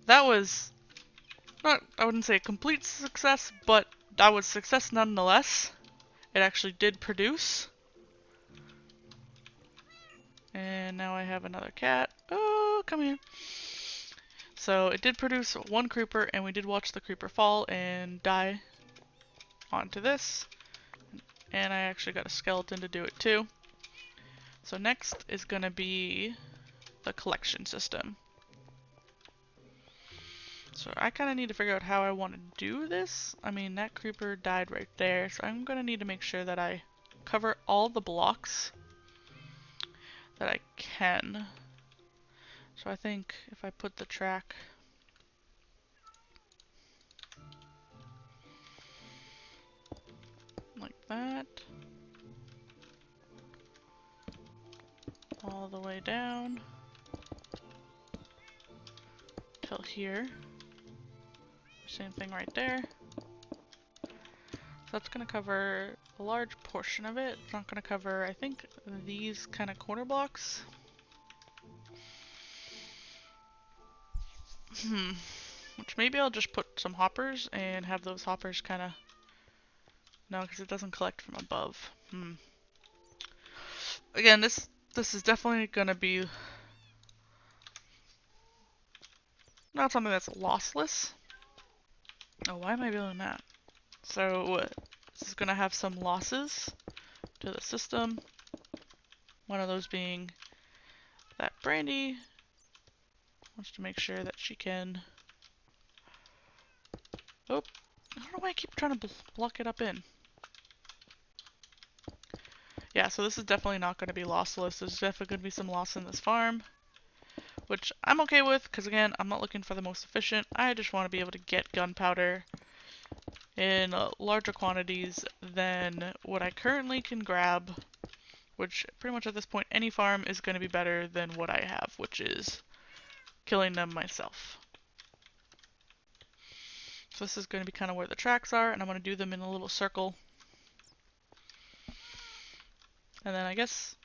that was not, I wouldn't say a complete success, but that was success nonetheless. It actually did produce. And now I have another cat. Oh, come here. So it did produce one creeper, and we did watch the creeper fall and die onto this. And I actually got a skeleton to do it too. So next is going to be the collection system. So I kind of need to figure out how I want to do this. I mean, that creeper died right there, so I'm going to need to make sure that I cover all the blocks that I can. So I think if I put the track like that, all the way down till here. Same thing right there. So that's going to cover a large portion of it. It's not going to cover, I think, these kind of corner blocks. Which maybe I'll just put some hoppers and have those hoppers kind of... No, because it doesn't collect from above. Again, this is definitely going to be not something that's lossless. Oh, why am I doing that? So this is going to have some losses to the system. One of those being that Brandy wants to make sure that she can... Oh, I don't know why I keep trying to block it up in. Yeah, so this is definitely not going to be lossless. There's definitely going to be some loss in this farm, which I'm okay with, because again, I'm not looking for the most efficient. I just want to be able to get gunpowder in larger quantities than what I currently can grab, which pretty much at this point any farm is going to be better than what I have, which is killing them myself. So this is going to be kind of where the tracks are, and I'm going to do them in a little circle. And then I guess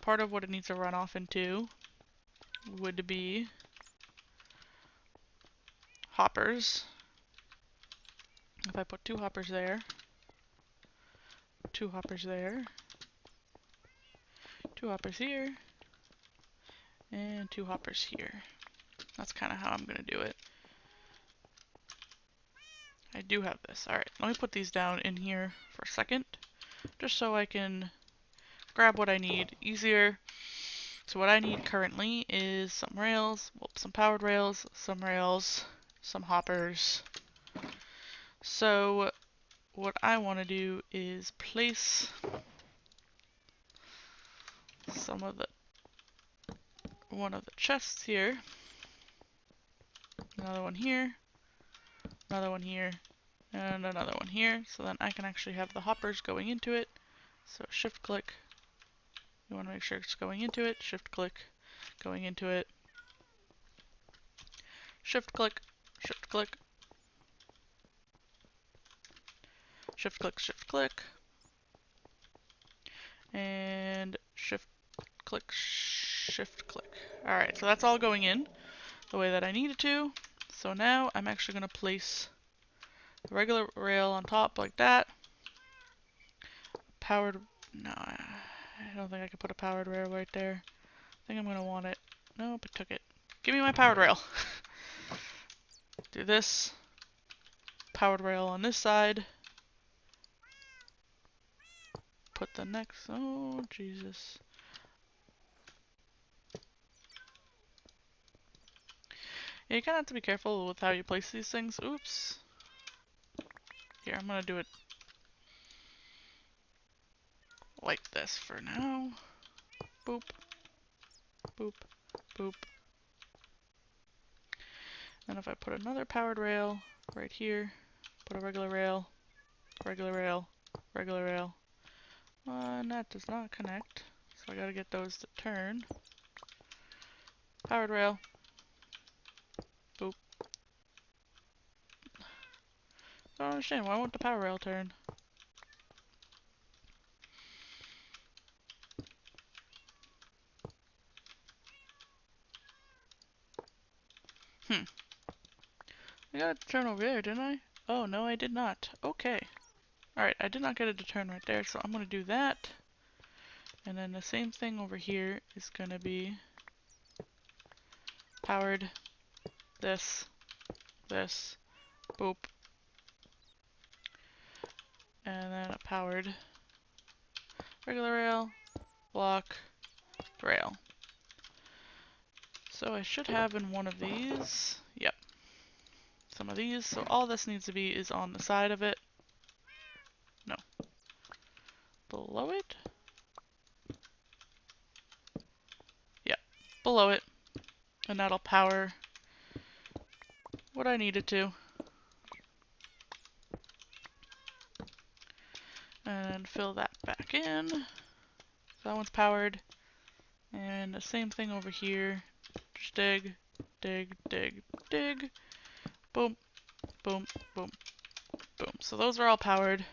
part of what it needs to run off into would be hoppers. If I put 2 hoppers there, 2 hoppers there, 2 hoppers here, and 2 hoppers here. That's kind of how I'm going to do it. I do have this. Alright, let me put these down in here for a second, just so I can grab what I need easier. So what I need currently is some rails, well, some powered rails, some hoppers. So what I want to do is place some of the one of the chests here, another one here, another one here, and another one here, so then I can actually have the hoppers going into it. So shift click, you want to make sure it's going into it, shift click, going into it, shift click, shift click, shift click, shift click, and shift click, shift click. Alright, so that's all going in the way that I need it to. So now I'm actually going to place the regular rail on top like that. Powered, no, I don't think I could put a powered rail right there. I think I'm going to want it. Nope, it took it. Give me my powered rail. Do this. Powered rail on this side. Put the next, oh Jesus. Yeah, you kind of have to be careful with how you place these things. Oops. Here, I'm going to do it like this for now. Boop. Boop. Boop. And if I put another powered rail right here, put a regular rail, regular rail, regular rail. And that does not connect. So I gotta get those to turn. Powered rail. Boop. Don't understand, why won't the power rail turn? I got it to turn over there, didn't I? Oh, no, I did not. Okay. Alright, I did not get it to turn right there, so I'm gonna do that. And then the same thing over here is gonna be powered this, boop. And then a powered regular rail, block, rail. So I should have in one of these, yep, some of these. So all this needs to be is on the side of it. No. Below it? Yep, below it. And that'll power what I need it to. And fill that back in. So that one's powered. And the same thing over here. Just dig, dig, dig, dig. Boom, boom, boom, boom. So those are all powered.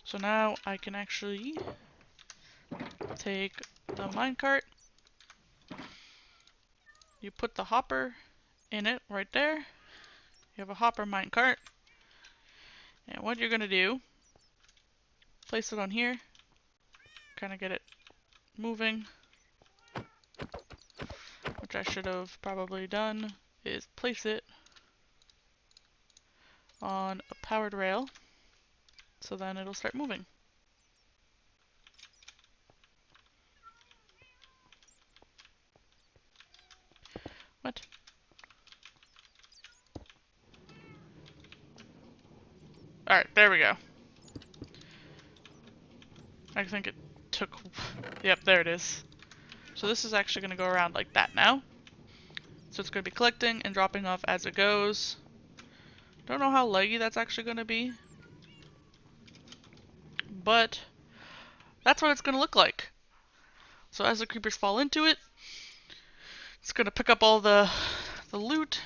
So now I can actually take the minecart. You put the hopper in it right there. You have a hopper minecart. And what you're going to do, place it on here. Kind of get it moving. Which I should have probably done is place it on a powered rail. So then it'll start moving. What? Alright, there we go. I think it took... Yep, there it is. So this is actually going to go around like that now. So it's going to be collecting and dropping off as it goes. Don't know how leggy that's actually going to be. But that's what it's going to look like. So as the creepers fall into it, it's going to pick up all the loot.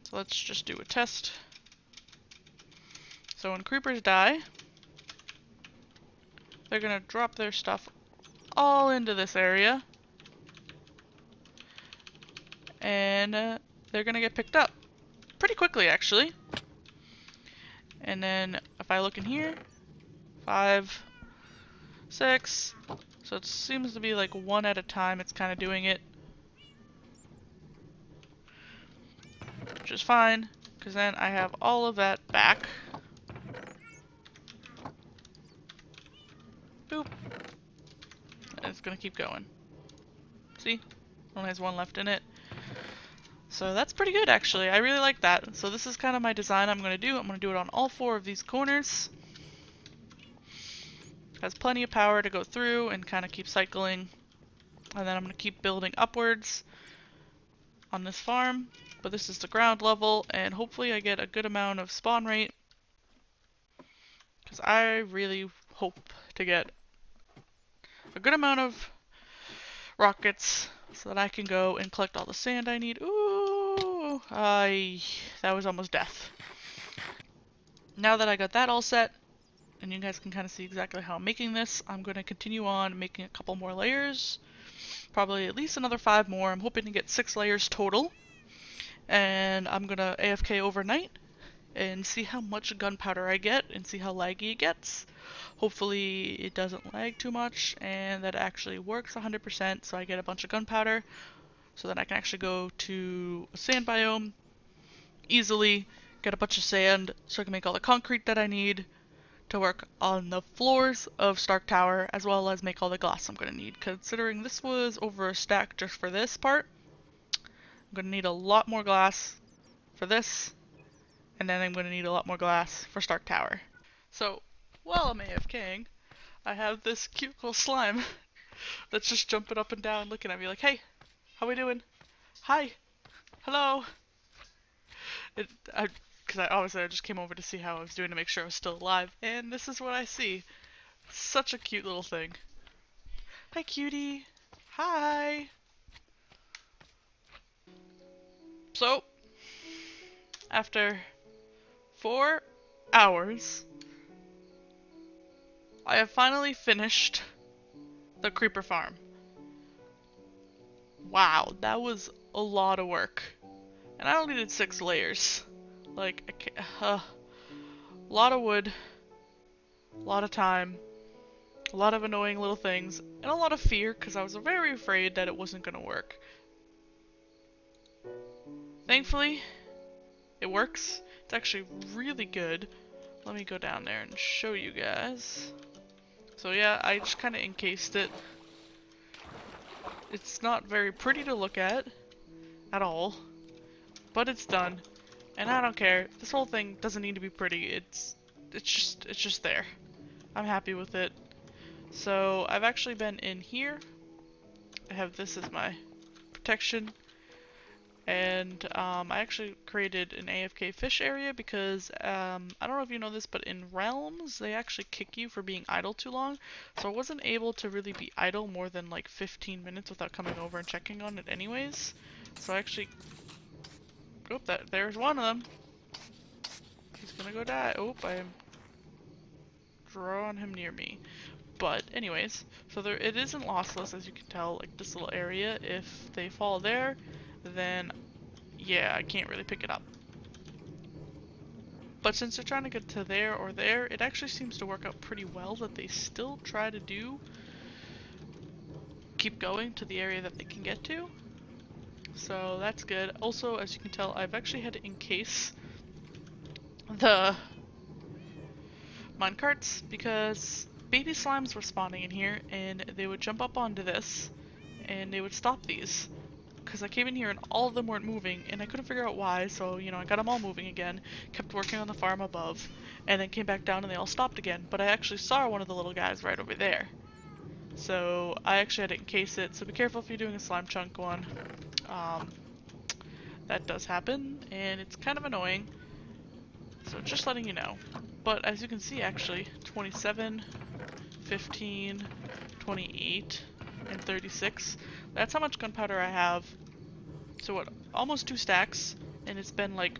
So let's just do a test. So when creepers die, they're going to drop their stuff all into this area. And they're going to get picked up pretty quickly, actually. And then if I look in here, 5, 6, so it seems to be like one at a time it's kind of doing it. Which is fine, because then I have all of that back. Boop. And it's going to keep going. See? Only has one left in it. So that's pretty good, actually. I really like that. So this is kind of my design I'm going to do. I'm going to do it on all 4 of these corners. Has plenty of power to go through and kind of keep cycling. And then I'm going to keep building upwards on this farm. But this is the ground level, and hopefully I get a good amount of spawn rate. Because I really hope to get a good amount of rockets so that I can go and collect all the sand I need. Ooh, that was almost death. Now that I got that all set, and you guys can kind of see exactly how I'm making this, I'm going to continue on making a couple more layers. Probably at least another 5 more. I'm hoping to get 6 layers total. And I'm going to AFK overnight and see how much gunpowder I get and see how laggy it gets. Hopefully it doesn't lag too much and that it actually works 100% so I get a bunch of gunpowder so that I can actually go to a sand biome easily, get a bunch of sand so I can make all the concrete that I need to work on the floors of Stark Tower as well as make all the glass I'm going to need. Considering this was over a stack just for this part, I'm going to need a lot more glass for this, and then I'm going to need a lot more glass for Stark Tower. So, while I'm AFKing, I have this cute little slime that's just jumping up and down looking at me like, hey, how we doing? Hi, hello. Because obviously I just came over to see how I was doing to make sure I was still alive, and this is what I see. Such a cute little thing. Hi, cutie. Hi. So, after 4 hours, I have finally finished the creeper farm. Wow, that was a lot of work. And I only did 6 layers. Like, a lot of wood, a lot of time, a lot of annoying little things, and a lot of fear because I was very afraid that it wasn't going to work. Thankfully, it works. It's actually really good. Let me go down there and show you guys. So yeah, I just kind of encased it. It's not very pretty to look at all, but it's done. And I don't care. This whole thing doesn't need to be pretty. It's just there. I'm happy with it. So I've actually been in here. I have this as my protection. And I actually created an AFK fish area because I don't know if you know this, but in realms they actually kick you for being idle too long. So I wasn't able to really be idle more than like 15 minutes without coming over and checking on it anyways. So I actually, oh, there's one of them. He's gonna go die. Oh, I'm drawing him near me. But anyways, so it isn't lossless, as you can tell, like this little area. If they fall there, then yeah, I can't really pick it up. But since they're trying to get to there or there, it actually seems to work out pretty well that they still try to keep going to the area that they can get to. So that's good. Also, as you can tell, I've actually had to encase the minecarts because baby slimes were spawning in here and they would jump up onto this and they would stop these. Because I came in here and all of them weren't moving and I couldn't figure out why, so you know, I got them all moving again, kept working on the farm above, and then came back down and they all stopped again. But I actually saw one of the little guys right over there. So I actually had to encase it, so be careful if you're doing a slime chunk one. That does happen, and it's kind of annoying. So just letting you know. But as you can see actually, 27, 15, 28, and 36. That's how much gunpowder I have. So what, almost 2 stacks, and it's been like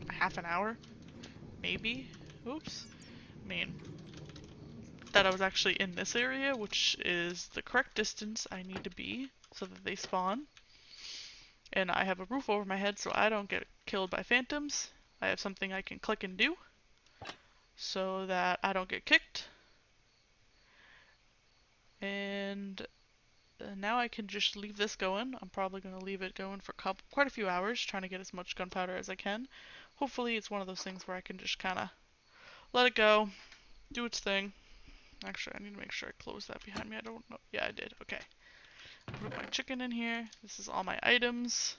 half an hour? Maybe? Oops. I mean, that I was actually in this area, which is the correct distance I need to be so that they spawn. And I have a roof over my head so I don't get killed by phantoms. I have something I can click and do so that I don't get kicked. And now I can just leave this going. I'm probably going to leave it going for quite a few hours, trying to get as much gunpowder as I can. Hopefully it's one of those things where I can just kind of let it go, do its thing. Actually, I need to make sure I close that behind me. I don't know. Yeah, I did. Okay. Put my chicken in here. This is all my items.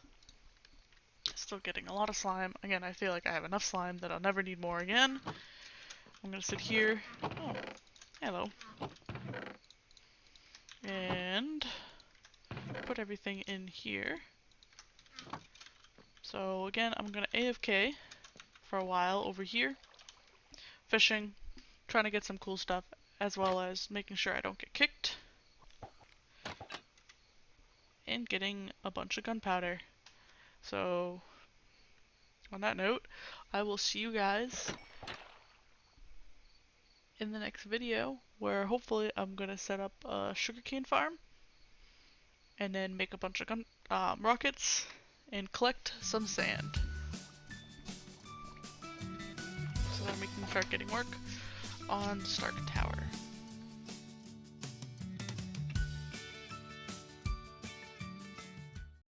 Still getting a lot of slime. Again, I feel like I have enough slime that I'll never need more again. I'm going to sit here. Oh, hello. And put everything in here. So again, I'm going to AFK for a while over here. Fishing, trying to get some cool stuff, as well as making sure I don't get kicked. And getting a bunch of gunpowder. So, on that note, I will see you guys in the next video, where hopefully I'm going to set up a sugarcane farm, and then make a bunch of rockets, and collect some sand. So then we can start getting work on Stark Tower.